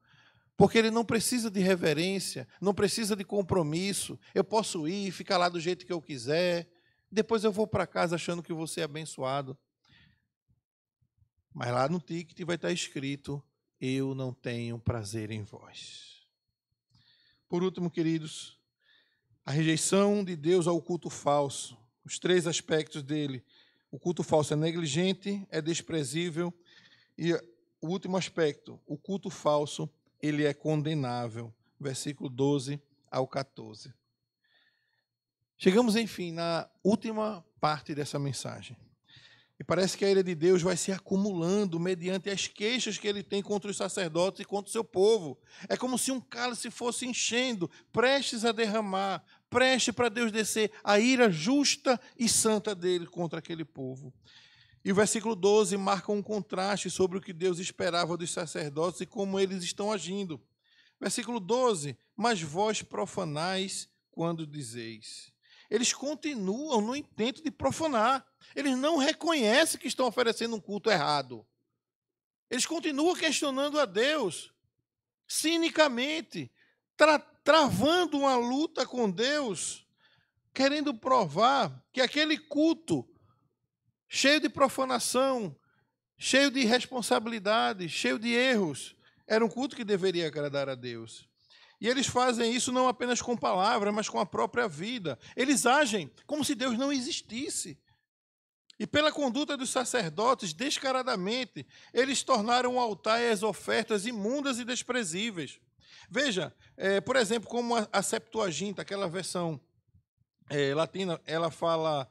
porque ele não precisa de reverência, não precisa de compromisso. Eu posso ir, ficar lá do jeito que eu quiser. Depois eu vou para casa achando que vou ser abençoado. Mas lá no ticket vai estar escrito: eu não tenho prazer em vós. Por último, queridos, a rejeição de Deus ao culto falso. Os três aspectos dele. O culto falso é negligente, é desprezível. E o último aspecto, o culto falso, ele é condenável. Versículo 12 ao 14. Chegamos, enfim, na última parte dessa mensagem. E parece que a ira de Deus vai se acumulando mediante as queixas que ele tem contra os sacerdotes e contra o seu povo. É como se um cálice fosse enchendo, prestes a derramar, prestes para Deus descer a ira justa e santa dele contra aquele povo. E o versículo 12 marca um contraste sobre o que Deus esperava dos sacerdotes e como eles estão agindo. Versículo 12: mas vós profanais quando dizeis. eles continuam no intento de profanar. Eles não reconhecem que estão oferecendo um culto errado. Eles continuam questionando a Deus, cinicamente, travando uma luta com Deus, querendo provar que aquele culto, cheio de profanação, cheio de responsabilidades, cheio de erros, era um culto que deveria agradar a Deus. E eles fazem isso não apenas com palavras, mas com a própria vida. Eles agem como se Deus não existisse. E pela conduta dos sacerdotes, descaradamente, eles tornaram o altar e as ofertas imundas e desprezíveis. Veja, por exemplo, como a Septuaginta, aquela versão latina, ela fala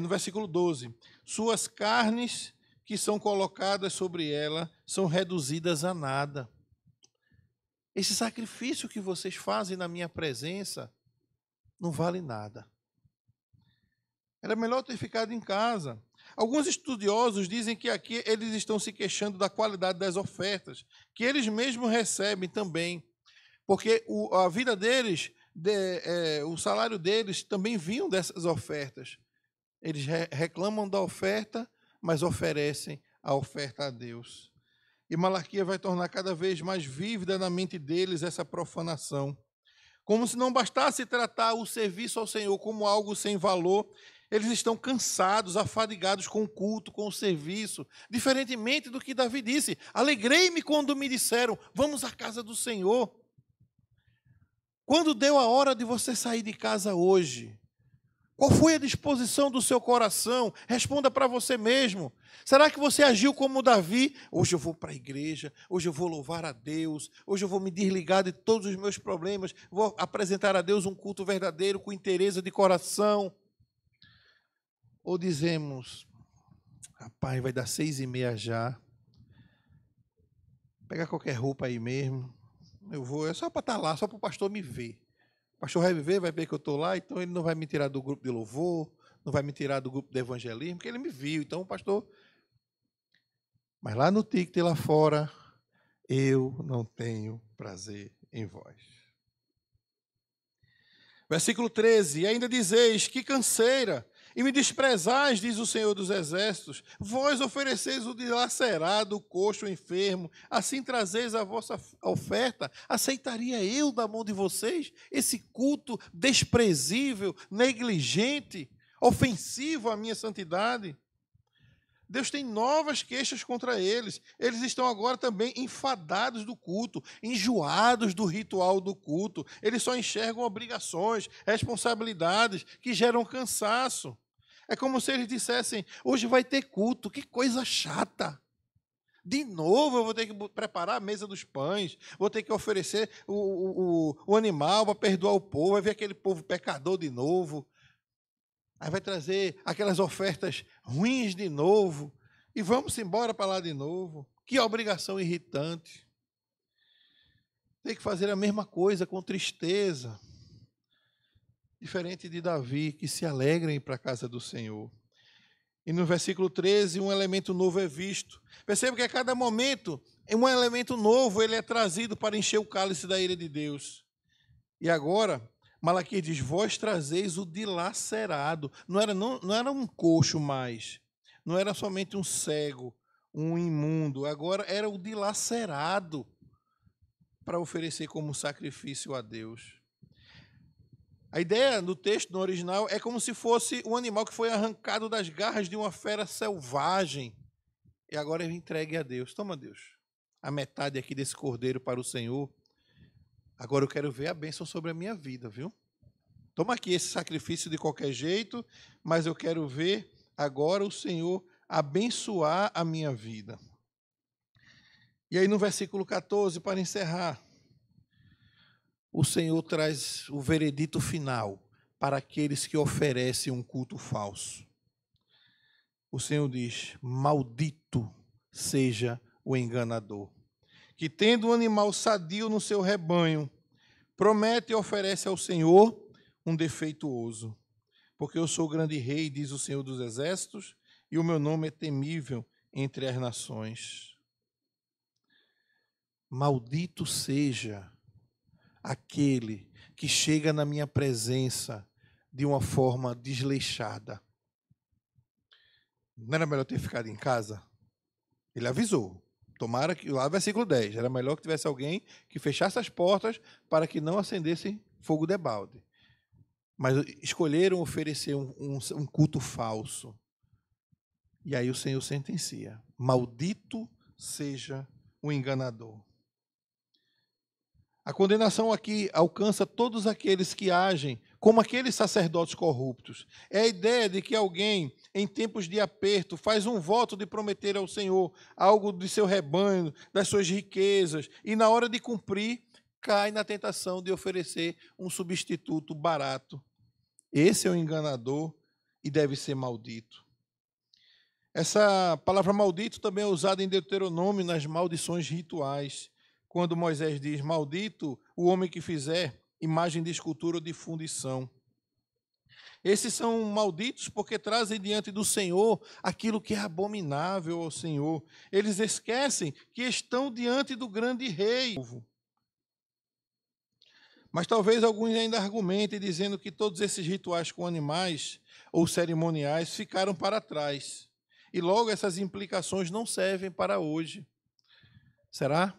no versículo 12: suas carnes que são colocadas sobre ela são reduzidas a nada. Esse sacrifício que vocês fazem na minha presença não vale nada. Era melhor ter ficado em casa. Alguns estudiosos dizem que aqui eles estão se queixando da qualidade das ofertas, que eles mesmos recebem também, porque a vida deles, o salário deles também vinham dessas ofertas. Eles reclamam da oferta, mas oferecem a oferta a Deus. E Malaquias vai tornar cada vez mais vívida na mente deles essa profanação. Como se não bastasse tratar o serviço ao Senhor como algo sem valor, eles estão cansados, afadigados com o culto, com o serviço. Diferentemente do que Davi disse: alegrei-me quando me disseram, vamos à casa do Senhor. Quando deu a hora de você sair de casa hoje, qual foi a disposição do seu coração? Responda para você mesmo. Será que você agiu como Davi? Hoje eu vou para a igreja, hoje eu vou louvar a Deus, hoje eu vou me desligar de todos os meus problemas, vou apresentar a Deus um culto verdadeiro, com interesse de coração. Ou dizemos, rapaz, vai dar 6h30 já, pega qualquer roupa aí mesmo, eu vou, é só para estar lá, só para o pastor me ver. O pastor vai me ver, vai ver que eu estou lá, então ele não vai me tirar do grupo de louvor, não vai me tirar do grupo de evangelismo, porque ele me viu. Então o pastor... Mas lá no ticket, lá fora, eu não tenho prazer em vós. Versículo 13, e ainda dizeis, que canseira, e me desprezais, diz o Senhor dos Exércitos, vós ofereceis o dilacerado, o coxo, o enfermo, assim trazeis a vossa oferta, aceitaria eu da mão de vocês esse culto desprezível, negligente, ofensivo à minha santidade? Deus tem novas queixas contra eles. Eles estão agora também enfadados do culto, enjoados do ritual do culto. Eles só enxergam obrigações, responsabilidades que geram cansaço. É como se eles dissessem, hoje vai ter culto, que coisa chata. De novo eu vou ter que preparar a mesa dos pães, vou ter que oferecer o animal para perdoar o povo, vai ver aquele povo pecador de novo. Aí vai trazer aquelas ofertas ruins de novo. E vamos embora para lá de novo. Que obrigação irritante. Tem que fazer a mesma coisa com tristeza. Diferente de Davi, que se alegra em ir para a casa do Senhor. E no versículo 13, um elemento novo é visto. Perceba que a cada momento, um elemento novo ele é trazido para encher o cálice da ira de Deus. E agora... Malaquias diz, vós trazeis o dilacerado. Não era um coxo mais. Não era somente um cego, um imundo. Agora era o dilacerado para oferecer como sacrifício a Deus. A ideia do texto, no original, é como se fosse um animal que foi arrancado das garras de uma fera selvagem. E agora é entregue a Deus. Toma, Deus, a metade aqui desse cordeiro para o Senhor. Agora eu quero ver a bênção sobre a minha vida, viu? Toma aqui esse sacrifício de qualquer jeito, mas eu quero ver agora o Senhor abençoar a minha vida. E aí no versículo 14, para encerrar, o Senhor traz o veredito final para aqueles que oferecem um culto falso. O Senhor diz, maldito seja o enganador, que tendo um animal sadio no seu rebanho, promete e oferece ao Senhor um defeituoso. Porque eu sou o grande rei, diz o Senhor dos Exércitos, e o meu nome é temível entre as nações. Maldito seja aquele que chega na minha presença de uma forma desleixada. Não era melhor ter ficado em casa? Ele avisou. Tomara que, lá versículo 10, era melhor que tivesse alguém que fechasse as portas para que não acendessem fogo debalde. Mas escolheram oferecer um culto falso. E aí o Senhor sentencia: maldito seja o enganador. A condenação aqui alcança todos aqueles que agem como aqueles sacerdotes corruptos. É a ideia de que alguém, em tempos de aperto, faz um voto de prometer ao Senhor algo de seu rebanho, das suas riquezas, e na hora de cumprir, cai na tentação de oferecer um substituto barato. Esse é o enganador e deve ser maldito. Essa palavra maldito também é usada em Deuteronômio nas maldições rituais, quando Moisés diz: maldito o homem que fizer imagem de escultura ou de fundição. Esses são malditos porque trazem diante do Senhor aquilo que é abominável ao Senhor. Eles esquecem que estão diante do grande rei. Mas talvez alguns ainda argumentem dizendo que todos esses rituais com animais ou cerimoniais ficaram para trás. E logo essas implicações não servem para hoje. Será?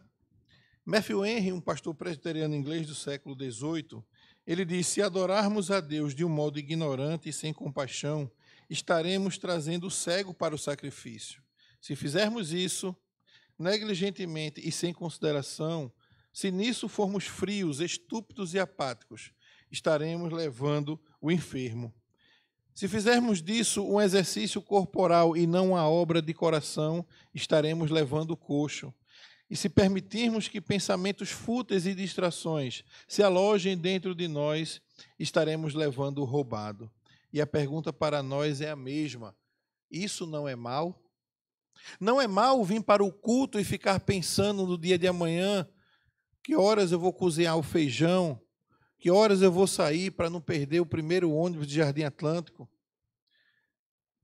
Matthew Henry, um pastor presbiteriano inglês do século XVIII, ele diz: se adorarmos a Deus de um modo ignorante e sem compaixão, estaremos trazendo o cego para o sacrifício. Se fizermos isso negligentemente e sem consideração, se nisso formos frios, estúpidos e apáticos, estaremos levando o enfermo. Se fizermos disso um exercício corporal e não uma obra de coração, estaremos levando o coxo. E se permitirmos que pensamentos fúteis e distrações se alojem dentro de nós, estaremos levando o roubado. E a pergunta para nós é a mesma: isso não é mal? Não é mal vir para o culto e ficar pensando no dia de amanhã, que horas eu vou cozinhar o feijão, que horas eu vou sair para não perder o primeiro ônibus de Jardim Atlântico?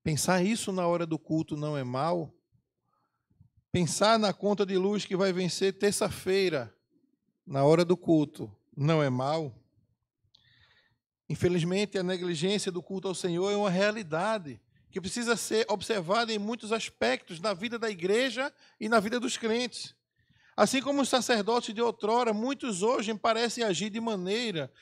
Pensar isso na hora do culto não é mal? Pensar na conta de luz que vai vencer terça-feira, na hora do culto, não é mal? Infelizmente, a negligência do culto ao Senhor é uma realidade que precisa ser observada em muitos aspectos na vida da igreja e na vida dos crentes. Assim como os sacerdotes de outrora, muitos hoje parecem agir de maneira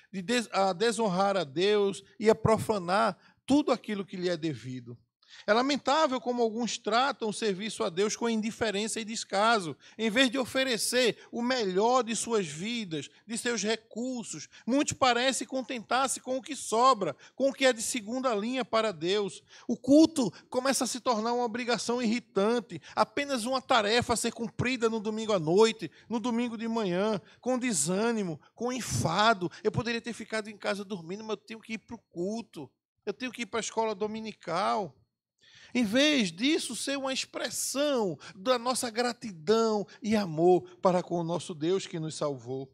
a desonrar a Deus e a profanar tudo aquilo que lhe é devido. É lamentável como alguns tratam o serviço a Deus com indiferença e descaso, em vez de oferecer o melhor de suas vidas, de seus recursos. Muitos parecem contentar-se com o que sobra, com o que é de segunda linha para Deus. O culto começa a se tornar uma obrigação irritante, apenas uma tarefa a ser cumprida no domingo à noite, no domingo de manhã, com desânimo, com enfado. Eu poderia ter ficado em casa dormindo, mas eu tenho que ir para o culto, eu tenho que ir para a escola dominical. Em vez disso ser uma expressão da nossa gratidão e amor para com o nosso Deus que nos salvou.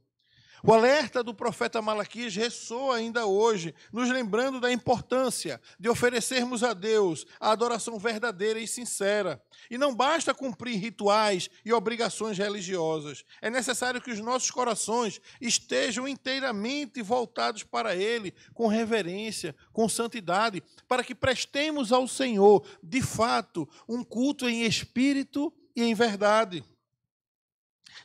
O alerta do profeta Malaquias ressoa ainda hoje, nos lembrando da importância de oferecermos a Deus a adoração verdadeira e sincera. E não basta cumprir rituais e obrigações religiosas. É necessário que os nossos corações estejam inteiramente voltados para Ele, com reverência, com santidade, para que prestemos ao Senhor, de fato, um culto em espírito e em verdade.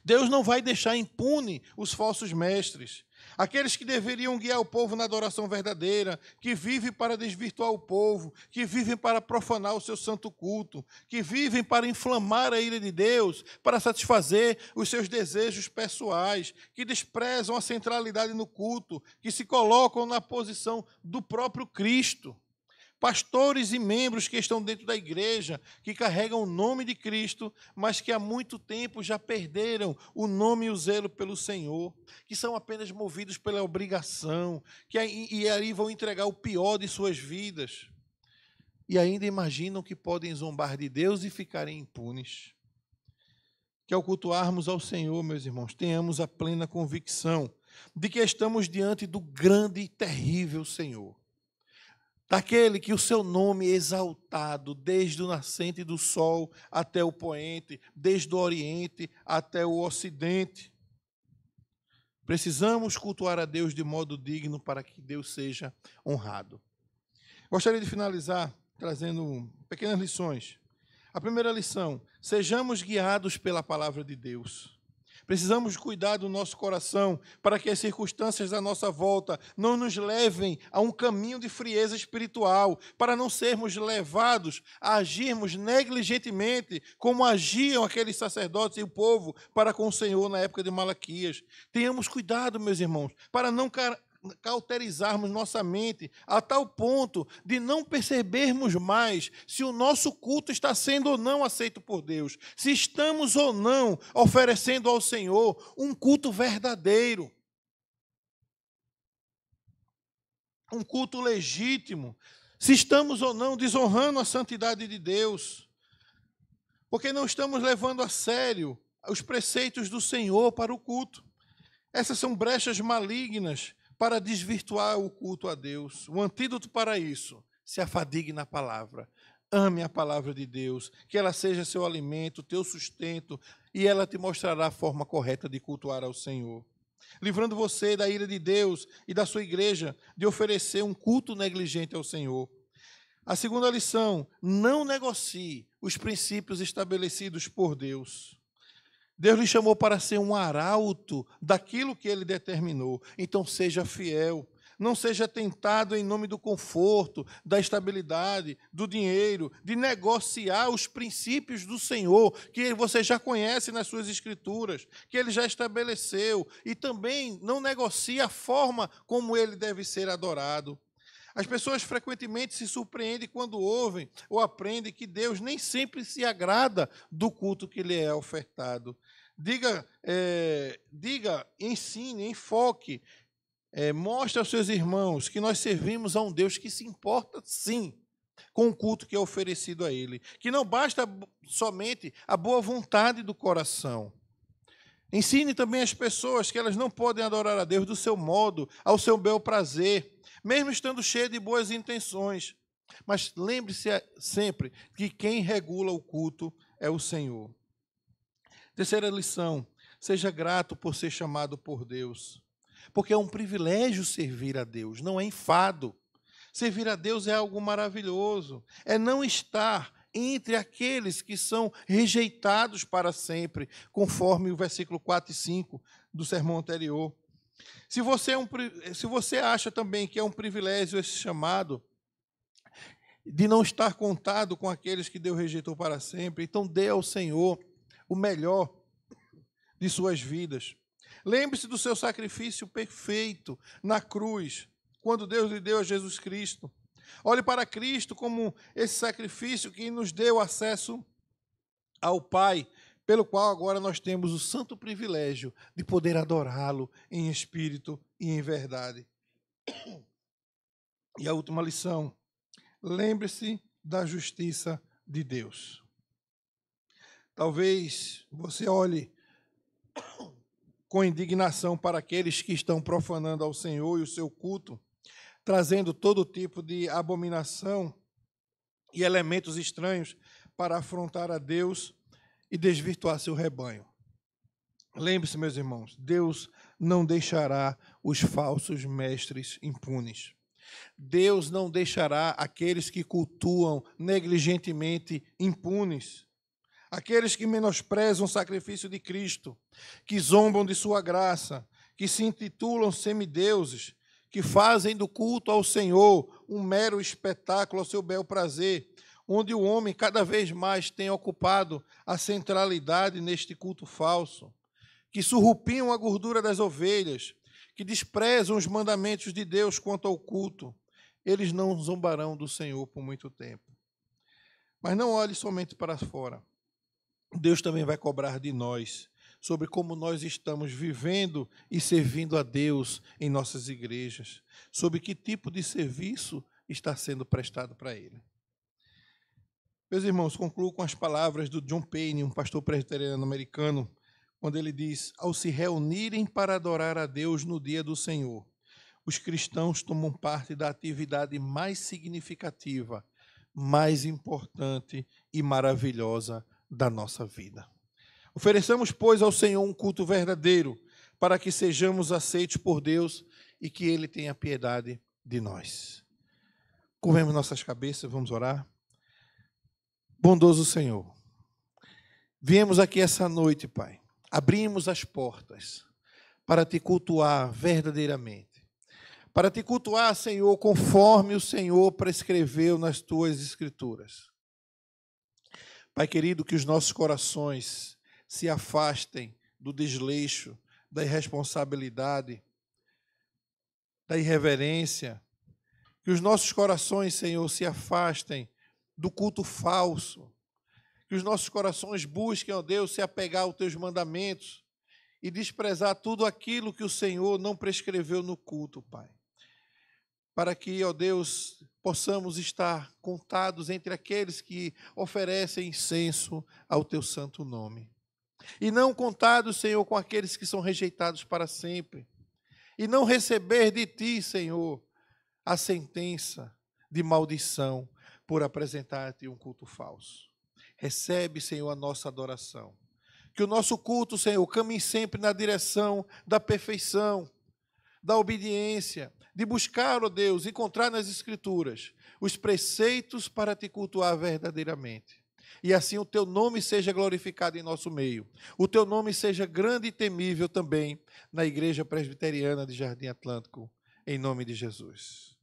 Deus não vai deixar impune os falsos mestres, aqueles que deveriam guiar o povo na adoração verdadeira, que vivem para desvirtuar o povo, que vivem para profanar o seu santo culto, que vivem para inflamar a ira de Deus, para satisfazer os seus desejos pessoais, que desprezam a centralidade no culto, que se colocam na posição do próprio Cristo. Pastores e membros que estão dentro da igreja, que carregam o nome de Cristo, mas que há muito tempo já perderam o nome e o zelo pelo Senhor, que são apenas movidos pela obrigação, e aí vão entregar o pior de suas vidas, e ainda imaginam que podem zombar de Deus e ficarem impunes. Que ao cultuarmos ao Senhor, meus irmãos, tenhamos a plena convicção de que estamos diante do grande e terrível Senhor, daquele que o seu nome é exaltado desde o nascente do sol até o poente, desde o oriente até o ocidente. Precisamos cultuar a Deus de modo digno para que Deus seja honrado. Gostaria de finalizar trazendo pequenas lições. A primeira lição: sejamos guiados pela palavra de Deus. Precisamos cuidar do nosso coração para que as circunstâncias da nossa volta não nos levem a um caminho de frieza espiritual, para não sermos levados a agirmos negligentemente, como agiam aqueles sacerdotes e o povo para com o Senhor na época de Malaquias. Tenhamos cuidado, meus irmãos, para não cauterizarmos nossa mente a tal ponto de não percebermos mais se o nosso culto está sendo ou não aceito por Deus, se estamos ou não oferecendo ao Senhor um culto verdadeiro, um culto legítimo, se estamos ou não desonrando a santidade de Deus, porque não estamos levando a sério os preceitos do Senhor para o culto. Essas são brechas malignas para desvirtuar o culto a Deus. O antídoto para isso: se afadigue na palavra. Ame a palavra de Deus, que ela seja seu alimento, teu sustento, e ela te mostrará a forma correta de cultuar ao Senhor, livrando você da ira de Deus e da sua igreja de oferecer um culto negligente ao Senhor. A segunda lição: não negocie os princípios estabelecidos por Deus. Deus lhe chamou para ser um arauto daquilo que Ele determinou. Então seja fiel. Não seja tentado em nome do conforto, da estabilidade, do dinheiro, de negociar os princípios do Senhor, que você já conhece nas suas escrituras, que Ele já estabeleceu. E também não negocie a forma como Ele deve ser adorado. As pessoas frequentemente se surpreendem quando ouvem ou aprendem que Deus nem sempre se agrada do culto que lhe é ofertado. Diga, ensine, enfoque, mostre aos seus irmãos que nós servimos a um Deus que se importa, sim, com o culto que é oferecido a Ele, que não basta somente a boa vontade do coração. Ensine também as pessoas que elas não podem adorar a Deus do seu modo, ao seu bel prazer, mesmo estando cheio de boas intenções. Mas lembre-se sempre que quem regula o culto é o Senhor. Terceira lição: seja grato por ser chamado por Deus, porque é um privilégio servir a Deus, não é enfado. Servir a Deus é algo maravilhoso, é não estar entre aqueles que são rejeitados para sempre, conforme o versículo 4 e 5 do sermão anterior. Se você acha também que é um privilégio esse chamado, de não estar contado com aqueles que Deus rejeitou para sempre, então dê ao Senhor o melhor de suas vidas. Lembre-se do seu sacrifício perfeito na cruz, quando Deus lhe deu a Jesus Cristo. Olhe para Cristo como esse sacrifício que nos deu acesso ao Pai, pelo qual agora nós temos o santo privilégio de poder adorá-lo em espírito e em verdade. E a última lição: lembre-se da justiça de Deus. Talvez você olhe com indignação para aqueles que estão profanando ao Senhor e o seu culto, trazendo todo tipo de abominação e elementos estranhos para afrontar a Deus e desvirtuar seu rebanho. Lembre-se, meus irmãos, Deus não deixará os falsos mestres impunes. Deus não deixará aqueles que cultuam negligentemente impunes. Aqueles que menosprezam o sacrifício de Cristo, que zombam de sua graça, que se intitulam semideuses, que fazem do culto ao Senhor um mero espetáculo ao seu bel prazer, onde o homem cada vez mais tem ocupado a centralidade neste culto falso, que surrupiam a gordura das ovelhas, que desprezam os mandamentos de Deus quanto ao culto. Eles não zombarão do Senhor por muito tempo. Mas não olhe somente para fora. Deus também vai cobrar de nós sobre como nós estamos vivendo e servindo a Deus em nossas igrejas, sobre que tipo de serviço está sendo prestado para Ele. Meus irmãos, concluo com as palavras do John Payne, um pastor presbiteriano americano, quando ele diz: ao se reunirem para adorar a Deus no dia do Senhor, os cristãos tomam parte da atividade mais significativa, mais importante e maravilhosa da nossa vida. Ofereçamos, pois, ao Senhor um culto verdadeiro, para que sejamos aceitos por Deus e que Ele tenha piedade de nós. Curvemos nossas cabeças, vamos orar. Bondoso Senhor, viemos aqui essa noite, Pai, abrimos as portas para te cultuar verdadeiramente, para te cultuar, Senhor, conforme o Senhor prescreveu nas tuas escrituras. Pai querido, que os nossos corações se afastem do desleixo, da irresponsabilidade, da irreverência, que os nossos corações, Senhor, se afastem do culto falso, que os nossos corações busquem, ó Deus, se apegar aos teus mandamentos e desprezar tudo aquilo que o Senhor não prescreveu no culto, Pai. Para que, ó Deus, possamos estar contados entre aqueles que oferecem incenso ao teu santo nome. E não contados, Senhor, com aqueles que são rejeitados para sempre. E não receber de ti, Senhor, a sentença de maldição por apresentar-te um culto falso. Recebe, Senhor, a nossa adoração. Que o nosso culto, Senhor, caminhe sempre na direção da perfeição, da obediência, de buscar, ó Deus, encontrar nas Escrituras os preceitos para te cultuar verdadeiramente. E assim o teu nome seja glorificado em nosso meio. O teu nome seja grande e temível também na Igreja Presbiteriana de Jardim Atlântico, em nome de Jesus.